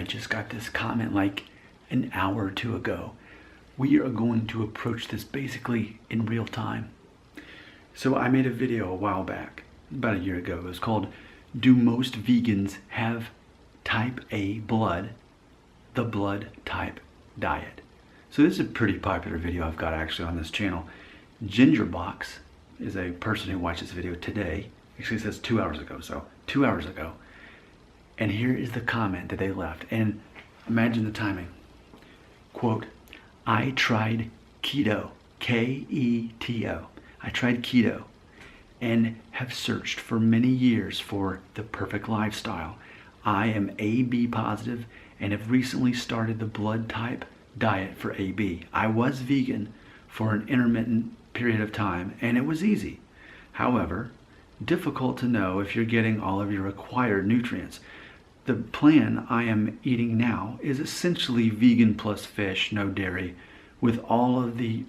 just got this comment like an hour or two ago. We are going to approach this basically in real time. So I made a video a while back, about a year ago. It was called, Do Most Vegans Have Type A Blood? The Blood Type Diet. So this is a pretty popular video I've got actually on this channel. Gingerbox is a person who watched this video today. Actually it says 2 hours ago, so 2 hours ago. And here is the comment that they left. And imagine the timing. Quote, I tried keto, K-E-T-O. I tried keto and have searched for many years for the perfect lifestyle. I am AB positive and have recently started the blood type diet for AB. I was vegan for an intermittent period of time and it was easy. However, difficult to know if you're getting all of your required nutrients. The plan I am eating now is essentially vegan plus fish, no dairy, with all of the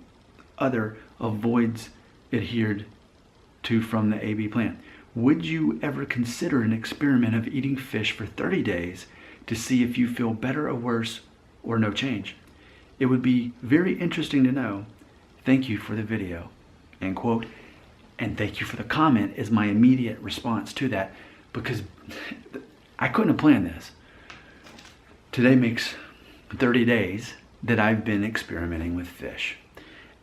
other avoids adhered to from the AB plan. Would you ever consider an experiment of eating fish for 30 days to see if you feel better or worse or no change? It would be very interesting to know. Thank you for the video, end quote. And thank you for the comment is my immediate response to that, because I couldn't have planned this. Today makes 30 days that I've been experimenting with fish.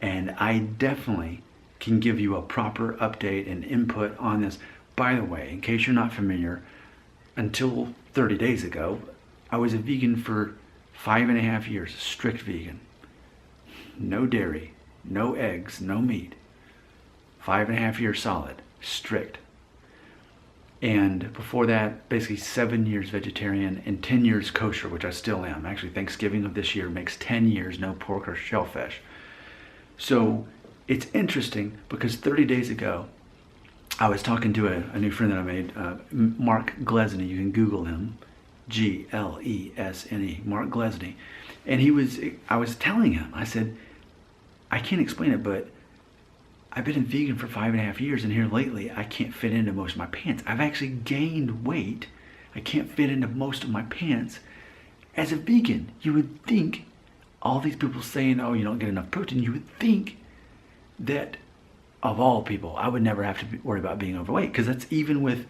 And I definitely can give you a proper update and input on this. By the way, in case you're not familiar, until 30 days ago, I was a vegan for 5.5 years, strict vegan. No dairy, no eggs, no meat. 5.5 years solid, strict. And before that, basically 7 years vegetarian and 10 years kosher, which I still am. Actually, Thanksgiving of this year makes 10 years no pork or shellfish. So it's interesting because 30 days ago, I was talking to a new friend that I made, Mark Glesney. You can Google him, G-L-E-S-N-E, Mark Glesney. And I was telling him, I said, I can't explain it, but I've been a vegan for 5.5 years, and here lately, I can't fit into most of my pants. I've actually gained weight. I can't fit into most of my pants. As a vegan, you would think, all these people saying, oh, you don't get enough protein, you would think that of all people, I would never have to worry about being overweight, because that's even with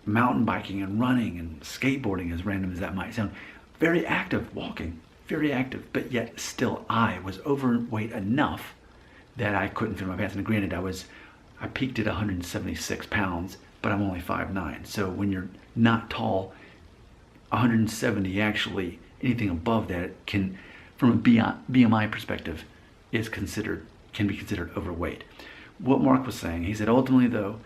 mountain biking and running and skateboarding, as random as that might sound. Very active, walking, very active, but yet still I was overweight enough that I couldn't fit in my pants. And granted, I peaked at 176 pounds, but I'm only 5'9". So when you're not tall, 170 actually, anything above that can, from a BMI perspective, can be considered overweight. What Mark was saying, he said, ultimately though,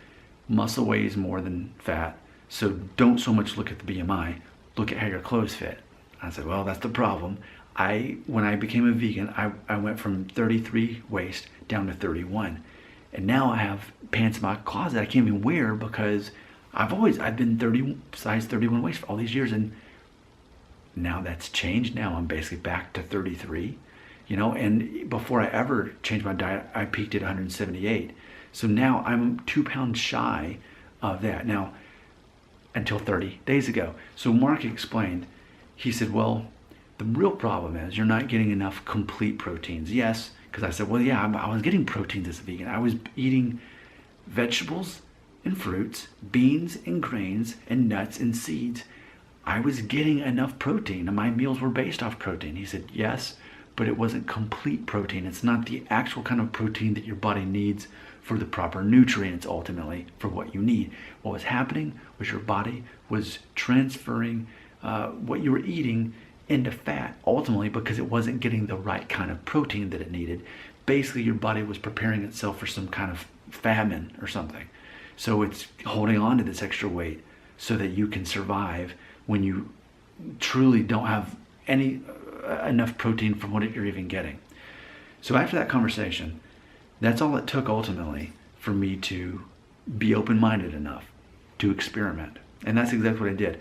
muscle weighs more than fat, so don't so much look at the BMI, look at how your clothes fit. I said, well, that's the problem. When I became a vegan, I went from 33 waist down to 31. And now I have pants in my closet I can't even wear because I've been size 31 waist for all these years, and now that's changed. Now I'm basically back to 33, and before I ever changed my diet, I peaked at 178. So now I'm 2 pounds shy of that now until 30 days ago. So Mark explained, he said, well, the real problem is you're not getting enough complete proteins. Yes, because I said, well, yeah, I was getting proteins as a vegan. I was eating vegetables and fruits, beans and grains and nuts and seeds. I was getting enough protein and my meals were based off protein. He said, yes, but it wasn't complete protein. It's not the actual kind of protein that your body needs for the proper nutrients ultimately for what you need. What was happening was your body was transferring what you were eating into fat, ultimately because it wasn't getting the right kind of protein that it needed. Basically, your body was preparing itself for some kind of famine or something. So it's holding on to this extra weight so that you can survive when you truly don't have enough protein from what you're even getting. So after that conversation, that's all it took ultimately for me to be open-minded enough to experiment. And that's exactly what I did.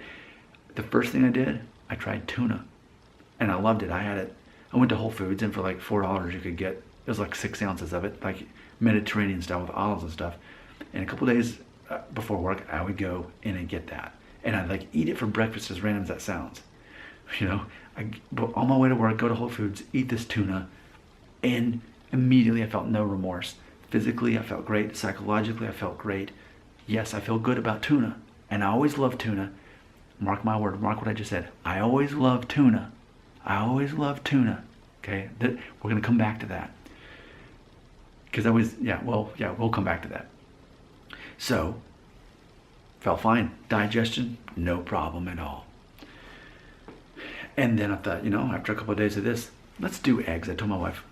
The first thing I did, I tried tuna. And I loved it. I went to Whole Foods, and for like $4 you could get, it was like 6 ounces of it, like Mediterranean style with olives and stuff. And a couple days before work, I would go in and get that. And I'd like eat it for breakfast, as random as that sounds. You know, on my way to work, go to Whole Foods, eat this tuna, and immediately I felt no remorse. Physically, I felt great. Psychologically, I felt great. Yes, I feel good about tuna, and I always love tuna. Mark my word, mark what I just said. I always love tuna. I always love tuna. Okay, we're going to come back to that. Because we'll come back to that. So, felt fine. Digestion, no problem at all. And then I thought, after a couple of days of this, let's do eggs. I told my wife,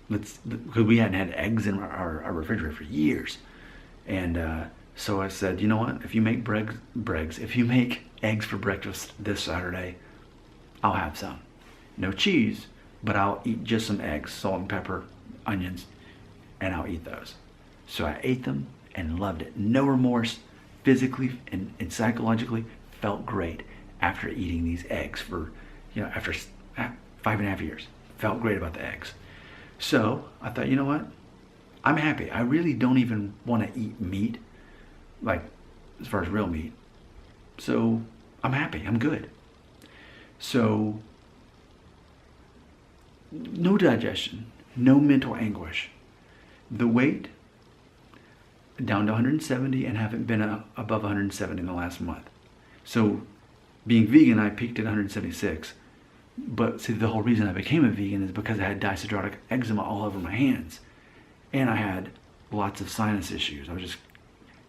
because we hadn't had eggs in our refrigerator for years. And so I said, you know what? If you make if you make eggs for breakfast this Saturday, I'll have some. No cheese, but I'll eat just some eggs, salt and pepper, onions, and I'll eat those. So I ate them and loved it. No remorse, physically and psychologically, felt great after eating these eggs for, after 5.5 years. Felt great about the eggs. So I thought, you know what? I'm happy. I really don't even want to eat meat, like as far as real meat. So I'm happy. I'm good. So no digestion, no mental anguish. The weight down to 170 and haven't been above 170 in the last month. So being vegan, I peaked at 176. But see, the whole reason I became a vegan is because I had dyshidrotic eczema all over my hands. And I had lots of sinus issues. I was just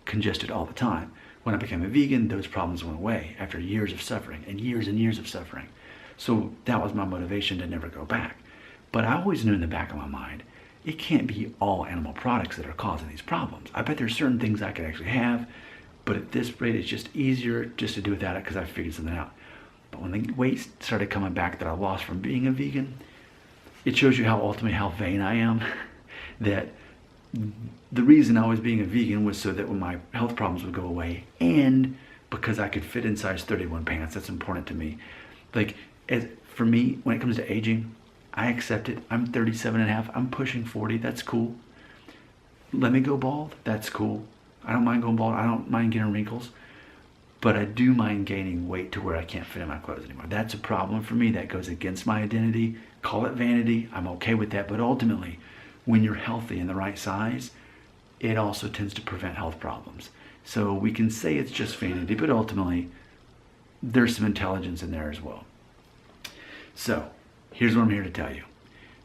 congested all the time. When I became a vegan, those problems went away after years of suffering and years of suffering. So that was my motivation to never go back. But I always knew in the back of my mind, it can't be all animal products that are causing these problems. I bet there's certain things I could actually have, but at this rate, it's just easier just to do without it because I figured something out. But when the weight started coming back that I lost from being a vegan, it shows you how vain I am. That the reason I was being a vegan was so that when my health problems would go away, and because I could fit in size 31 pants. That's important to me. For me, when it comes to aging, I accept it. I'm 37 and a half. I'm pushing 40. That's cool. Let me go bald. That's cool. I don't mind going bald. I don't mind getting wrinkles. But I do mind gaining weight to where I can't fit in my clothes anymore. That's a problem for me. That goes against my identity. Call it vanity. I'm okay with that. But ultimately, when you're healthy and the right size, it also tends to prevent health problems. So we can say it's just vanity, but ultimately, there's some intelligence in there as well. So here's what I'm here to tell you.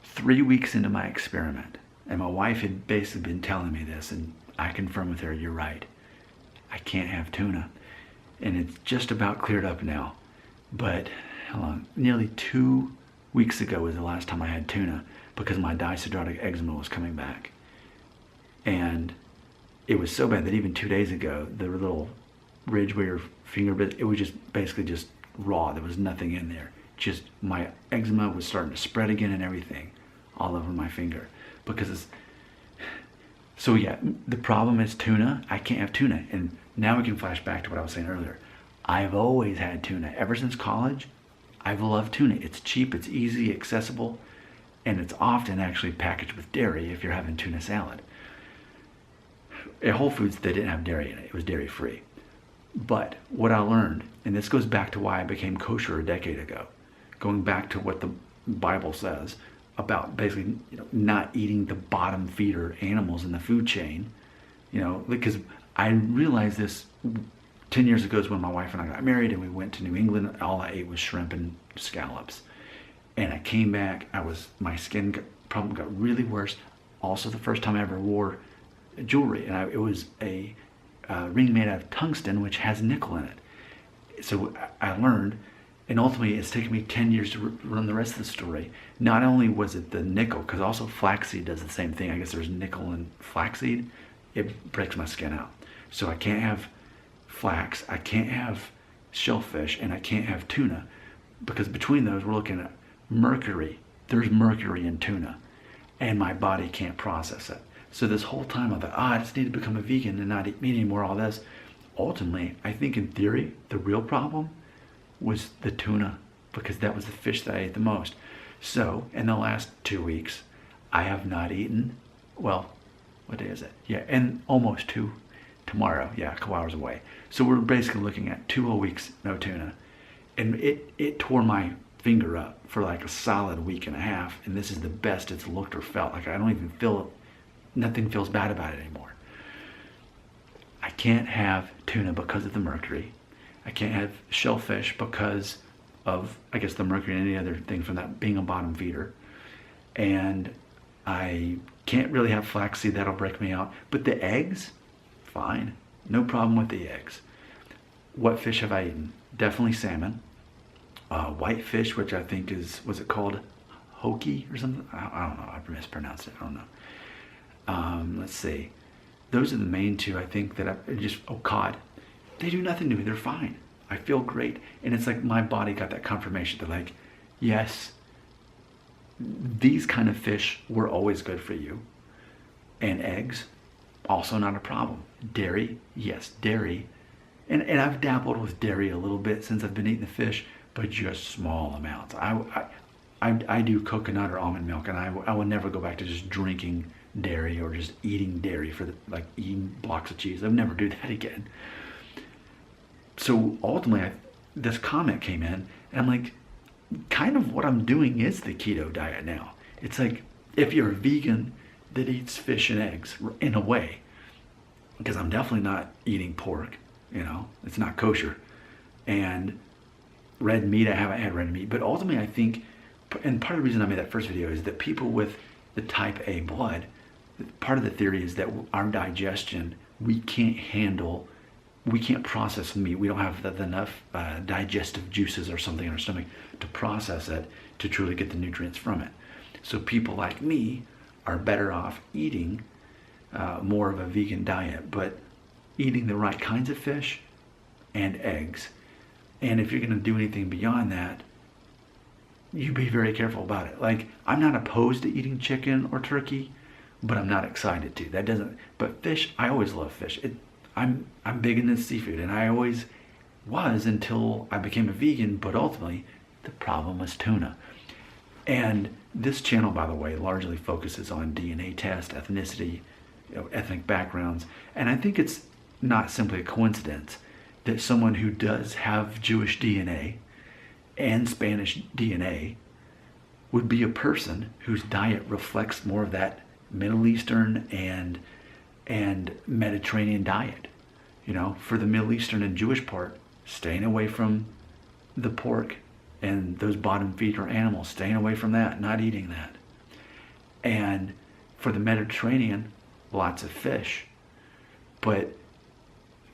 3 weeks into my experiment, and my wife had basically been telling me this, and I confirm with her, you're right. I can't have tuna. And it's just about cleared up now. But how long? Nearly 2 weeks ago was the last time I had tuna because my dyshidrotic eczema was coming back. And it was so bad that even 2 days ago, the little ridge where your finger bit, it was just basically just raw. There was nothing in there. Just my eczema was starting to spread again and everything all over my finger. So yeah, the problem is tuna. I can't have tuna. And now we can flash back to what I was saying earlier. I've always had tuna. Ever since college, I've loved tuna. It's cheap, it's easy, accessible, and it's often actually packaged with dairy if you're having tuna salad. At Whole Foods, they didn't have dairy in it. It was dairy-free. But what I learned, and this goes back to why I became kosher a decade ago, going back to what the Bible says about basically not eating the bottom feeder animals in the food chain, because I realized this 10 years ago is when my wife and I got married and we went to New England. All I ate was shrimp and scallops. And I came back, my skin problem got really worse. Also the first time I ever wore jewelry, and it was a ring made out of tungsten, which has nickel in it. So I learned, and ultimately it's taken me 10 years to run the rest of the story. Not only was it the nickel, because also flaxseed does the same thing. I guess there's nickel in flaxseed. It breaks my skin out. So I can't have flax, I can't have shellfish, and I can't have tuna, because between those we're looking at mercury. There's mercury in tuna, and my body can't process it. So this whole time I thought, I just need to become a vegan and not eat meat anymore, all this. Ultimately, I think in theory, the real problem was the tuna, because that was the fish that I ate the most. So in the last 2 weeks, I have not eaten, well, what day is it? Yeah, and almost tomorrow, yeah, a couple hours away. So we're basically looking at 2 whole weeks, no tuna. And it tore my finger up for like a solid week and a half, and this is the best it's looked or felt. Like I don't even feel, nothing feels bad about it anymore. I can't have tuna because of the mercury. I can't have shellfish because of, I guess, the mercury and any other thing from that being a bottom feeder. And I can't really have flaxseed, that'll break me out. But the eggs, fine. No problem with the eggs. What fish have I eaten? Definitely salmon. Whitefish, which I think is, was it called hoki or something? I don't know. I mispronounced it. I don't know. Let's see. Those are the main two I think that I just, oh, cod. They do nothing to me. They're fine. I feel great. And it's like my body got that confirmation that like, yes, these kind of fish were always good for you. And eggs, also not a problem. Dairy, yes, dairy. And I've dabbled with dairy a little bit since I've been eating the fish, but just small amounts. I do coconut or almond milk, and I will never go back to just drinking dairy or just eating dairy for the, like eating blocks of cheese. I'll never do that again. So ultimately, this comment came in, and I'm like, kind of what I'm doing is the keto diet now. It's like, if you're a vegan that eats fish and eggs, in a way, because I'm definitely not eating pork, you know, it's not kosher. And red meat, I haven't had red meat, but ultimately I think, and part of the reason I made that first video is that people with the type A blood, part of the theory is that our digestion, we can't handle, we can't process meat. We don't have enough digestive juices or something in our stomach to process it, to truly get the nutrients from it. So people like me are better off eating more of a vegan diet, but eating the right kinds of fish and eggs. And if you're gonna do anything beyond that, you be very careful about it. Like, I'm not opposed to eating chicken or turkey, but I'm not excited to. That doesn't, but fish, I always love fish. I'm big into seafood, and I always was until I became a vegan, but ultimately the problem was tuna. And this channel, by the way, largely focuses on DNA test, ethnicity, you know, ethnic backgrounds. And I think it's not simply a coincidence that someone who does have Jewish DNA and Spanish DNA would be a person whose diet reflects more of that Middle Eastern and Mediterranean diet. You know, for the Middle Eastern and Jewish part, staying away from the pork and those bottom feeder animals, staying away from that, not eating that. And for the Mediterranean, lots of fish. But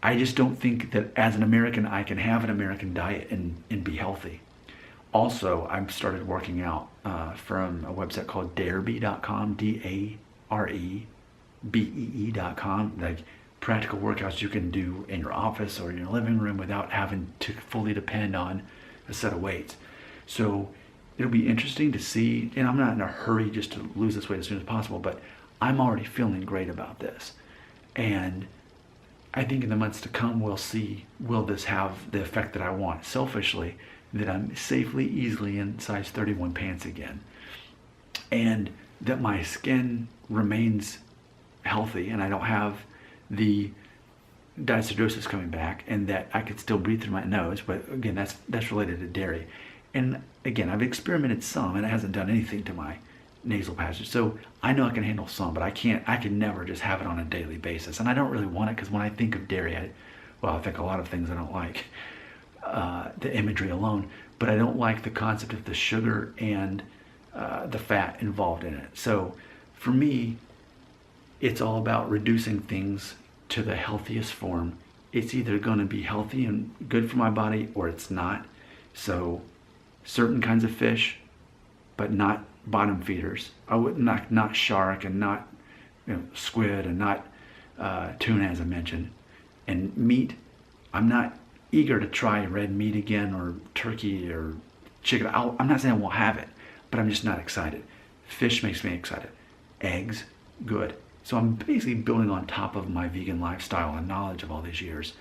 I just don't think that as an American, I can have an American diet and be healthy. Also, I've started working out from a website called darebee.com, DAREBEE.com, like practical workouts you can do in your office or in your living room without having to fully depend on a set of weights. So it'll be interesting to see, and I'm not in a hurry just to lose this weight as soon as possible, but I'm already feeling great about this. And I think in the months to come, we'll see, will this have the effect that I want? Selfishly, that I'm safely, easily in size 31 pants again. And that my skin remains healthy and I don't have the dysidosis coming back, and that I could still breathe through my nose. But again, that's related to dairy. And again, I've experimented some and it hasn't done anything to my nasal passage. So I know I can handle some, but I can never just have it on a daily basis. And I don't really want it, because when I think of dairy, I think a lot of things I don't like, the imagery alone, but I don't like the concept of the sugar and the fat involved in it. So for me, it's all about reducing things to the healthiest form. It's either going to be healthy and good for my body or it's not. So certain kinds of fish, but not bottom feeders. I would not shark and not, you know, squid and not tuna, as I mentioned. And meat, I'm not eager to try red meat again or turkey or chicken. I'm not saying I won't have it, but I'm just not excited. Fish makes me excited. Eggs, good. So I'm basically building on top of my vegan lifestyle and knowledge of all these years.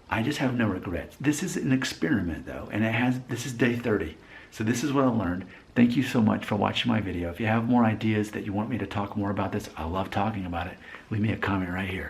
I just have no regrets. This is an experiment though, and this is day 30. So this is what I learned. Thank you so much for watching my video. If you have more ideas that you want me to talk more about this, I love talking about it. Leave me a comment right here.